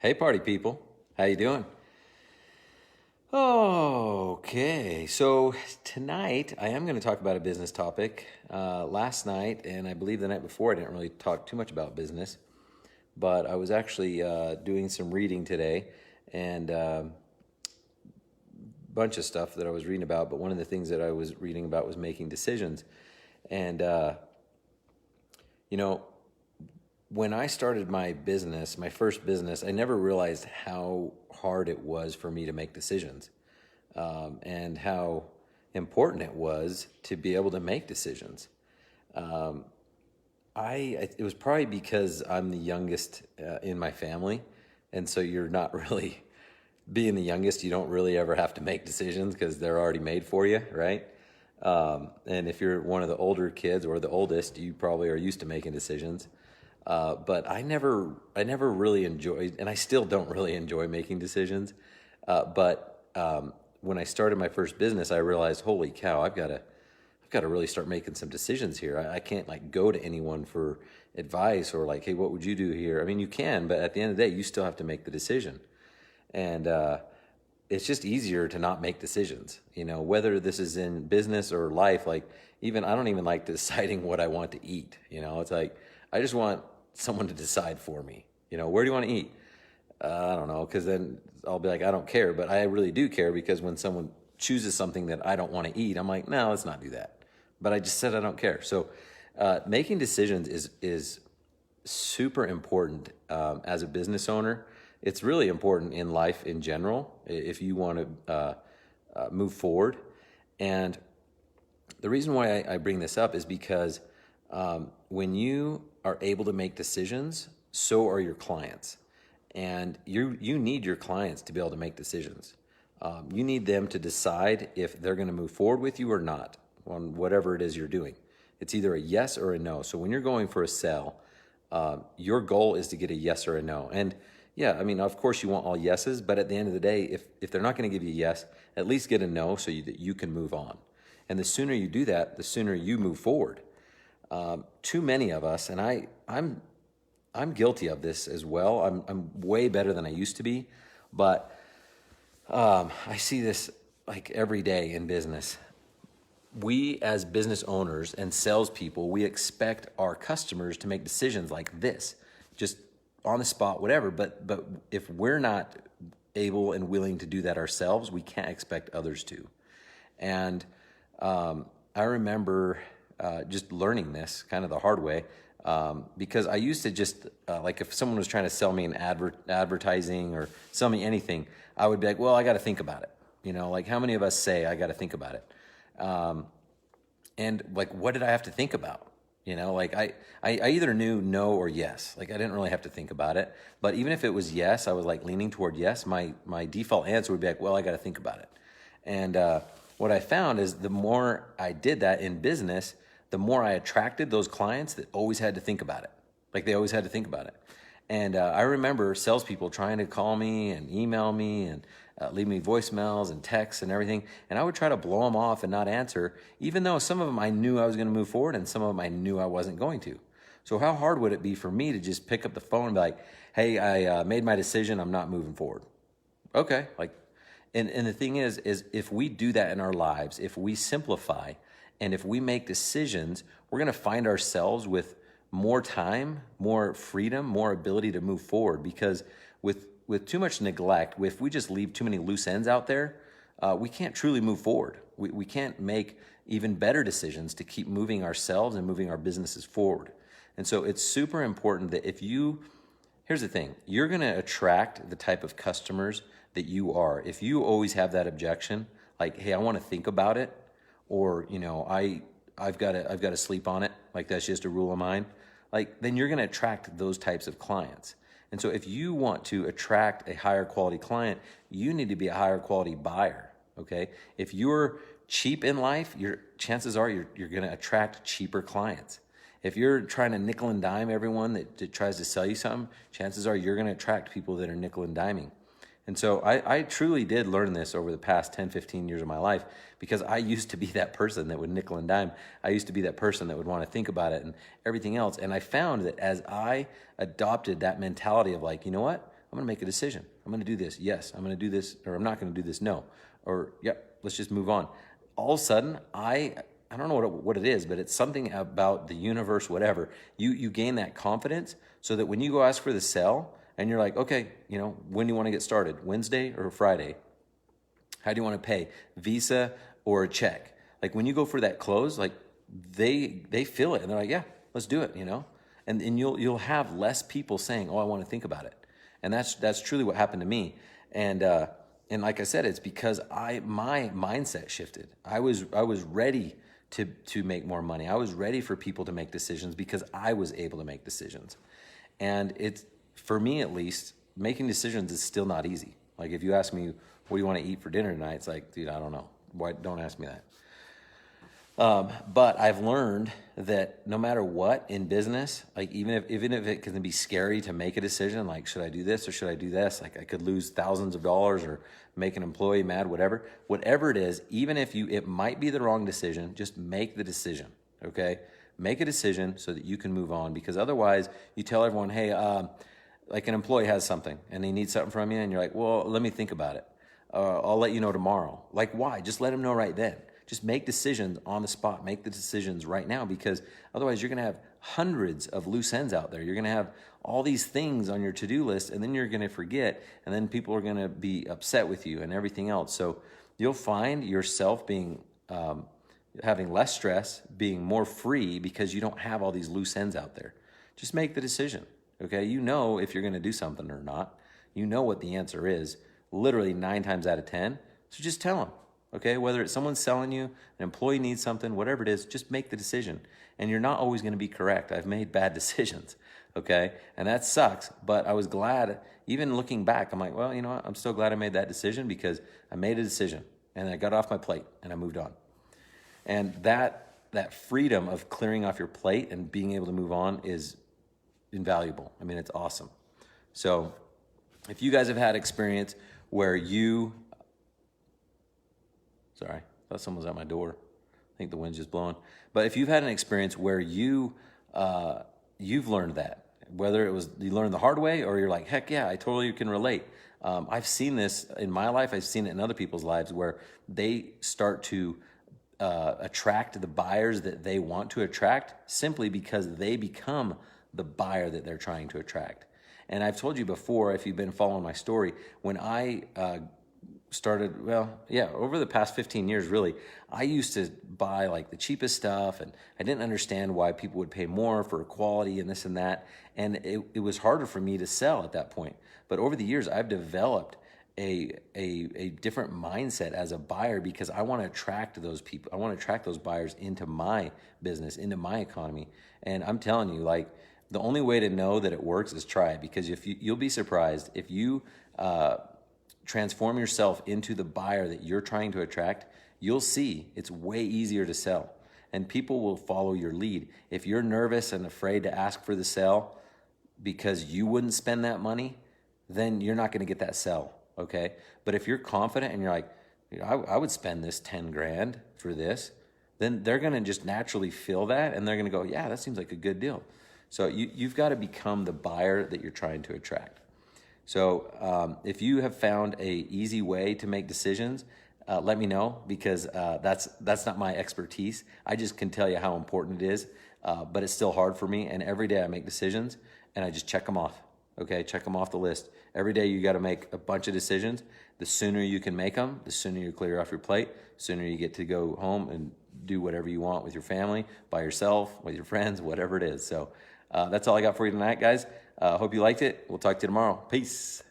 Hey, party people. How you doing? Okay, so tonight I am going to talk about a business topic. Last night, and I believe the night before, I didn't really talk too much about business, but I was actually doing some reading today, and a bunch of stuff that I was reading about. But one of the things that I was reading about was making decisions, and you know, when I started my business, my first business, I never realized how hard it was for me to make decisions, and how important it was to be able to make decisions. It was probably because I'm the youngest in my family, and so you're not really being the youngest. You don't really ever have to make decisions because they're already made for you, right? And if you're one of the older kids or the oldest, you probably are used to making decisions. But I never really enjoyed, and I still don't really enjoy making decisions. But when I started my first business, I realized, holy cow, I've got to really start making some decisions here. I can't like go to anyone for advice or like, hey, what would you do here? I mean, you can, but at the end of the day, you still have to make the decision. And it's just easier to not make decisions, whether this is in business or life. Like, even I don't even like deciding what I want to eat. It's like I just want someone to decide for me. Where do you want to eat? I don't know, because then I'll be like, I don't care, but I really do care, because when someone chooses something that I don't want to eat, I'm like, no, let's not do that. But I just said I don't care. So making decisions is super important as a business owner. It's really important in life in general if you want to move forward. And the reason why I bring this up is because when you are able to make decisions, so are your clients. And you need your clients to be able to make decisions. You need them to decide if they're going to move forward with you or not on whatever it is you're doing. It's either a yes or a no. So when you're going for a sale, your goal is to get a yes or a no. And yeah, I mean, of course you want all yeses, but at the end of the day, if they're not going to give you a yes, at least get a no so that you can move on. And the sooner you do that, the sooner you move forward. Too many of us, and I'm guilty of this as well. I'm way better than I used to be, but I see this like every day in business. We as business owners and salespeople, we expect our customers to make decisions like this, just on the spot, whatever. But if we're not able and willing to do that ourselves, we can't expect others to. And I remember just learning this kind of the hard way, because I used to just like if someone was trying to sell me an advertising or sell me anything, I would be like, well, I got to think about it. Like how many of us say I got to think about it? And like, what did I have to think about? Like I either knew no or yes. Like I didn't really have to think about it. But even if it was yes, I was like leaning toward yes. My default answer would be like, well, I got to think about it. And what I found is the more I did that in business, the more I attracted those clients that always had to think about it. Like they always had to think about it. And I remember salespeople trying to call me and email me and leave me voicemails and texts and everything. And I would try to blow them off and not answer, even though some of them I knew I was going to move forward and some of them I knew I wasn't going to. So how hard would it be for me to just pick up the phone and be like, hey, I made my decision. I'm not moving forward. Okay. And the thing is if we do that in our lives, if we simplify and if we make decisions, we're going to find ourselves with more time, more freedom, more ability to move forward. Because with too much neglect, if we just leave too many loose ends out there, we can't truly move forward. We can't make even better decisions to keep moving ourselves and moving our businesses forward. And so it's super important that here's the thing, you're going to attract the type of customers that you are. If you always have that objection, like, hey, I want to think about it, or, I've got to sleep on it, like that's just a rule of mine, like then you're going to attract those types of clients. And so if you want to attract a higher quality client, you need to be a higher quality buyer, okay? If you're cheap in life, chances are you're going to attract cheaper clients. If you're trying to nickel and dime everyone that tries to sell you something, chances are you're going to attract people that are nickel and diming. And so I truly did learn this over the past 10, 15 years of my life, because I used to be that person that would nickel and dime. I used to be that person that would want to think about it and everything else. And I found that as I adopted that mentality of like, you know what? I'm going to make a decision. I'm going to do this. Yes. I'm going to do this, or I'm not going to do this. No. Or, yep, let's just move on. All of a sudden, I don't know what it is, but it's something about the universe, whatever. You gain that confidence so that when you go ask for the sale and you're like, okay, when do you want to get started? Wednesday or Friday? How do you want to pay? Visa or a check? Like when you go for that close, like they feel it and they're like, yeah, let's do it, And you'll have less people saying, oh, I want to think about it. And that's truly what happened to me. And like I said, it's because my mindset shifted. I was ready to make more money. I was ready for people to make decisions because I was able to make decisions. And it's, for me at least, making decisions is still not easy. Like if you ask me, what do you want to eat for dinner tonight? It's like, dude, I don't know. Why? Don't ask me that. But I've learned that no matter what in business, like even if it can be scary to make a decision, like should I do this or should I do this? Like I could lose thousands of dollars or make an employee mad, whatever it is, even if it might be the wrong decision, just make the decision, okay? Make a decision so that you can move on, because otherwise you tell everyone, hey, like an employee has something and they need something from you and you're like, well, let me think about it. I'll let you know tomorrow. Like why? Just let them know right then. Just make decisions on the spot. Make the decisions right now, because otherwise you're going to have hundreds of loose ends out there. You're going to have all these things on your to-do list, and then you're going to forget, and then people are going to be upset with you and everything else. So you'll find yourself being having less stress, being more free, because you don't have all these loose ends out there. Just make the decision, okay? You know if you're going to do something or not. You know what the answer is, literally 9 times out of 10. So just tell them. Okay, whether it's someone selling you, an employee needs something, whatever it is, just make the decision. And you're not always going to be correct. I've made bad decisions, okay? And that sucks, but I was glad, even looking back, I'm like, well, you know what? I'm still glad I made that decision, because I made a decision and I got off my plate and I moved on. And that freedom of clearing off your plate and being able to move on is invaluable. I mean, it's awesome. So if you guys have had experience where Sorry, I thought someone was at my door. I think the wind's just blowing. But if you've had an experience where you've learned that, whether it was you learned the hard way or you're like, heck yeah, I totally can relate. I've seen this in my life. I've seen it in other people's lives where they start to attract the buyers that they want to attract simply because they become the buyer that they're trying to attract. And I've told you before, if you've been following my story, when I started, over the past 15 years, really, I used to buy like the cheapest stuff, and I didn't understand why people would pay more for quality and this and that. And it was harder for me to sell at that point. But over the years, I've developed a different mindset as a buyer, because I want to attract those people. I want to attract those buyers into my business, into my economy. And I'm telling you, like, the only way to know that it works is try it, because if you'll be surprised if you transform yourself into the buyer that you're trying to attract, you'll see it's way easier to sell, and people will follow your lead. If you're nervous and afraid to ask for the sale because you wouldn't spend that money, then you're not going to get that sell, okay? But if you're confident and you're like, I would spend this 10 grand for this, then they're going to just naturally feel that, and they're going to go, yeah, that seems like a good deal. So you've got to become the buyer that you're trying to attract. So if you have found a easy way to make decisions, let me know, because that's not my expertise. I just can tell you how important it is, but it's still hard for me. And every day I make decisions and I just check them off. Okay, check them off the list. Every day you got to make a bunch of decisions. The sooner you can make them, the sooner you clear off your plate, the sooner you get to go home and do whatever you want with your family, by yourself, with your friends, whatever it is. So that's all I got for you tonight, guys. Hope you liked it. We'll talk to you tomorrow. Peace.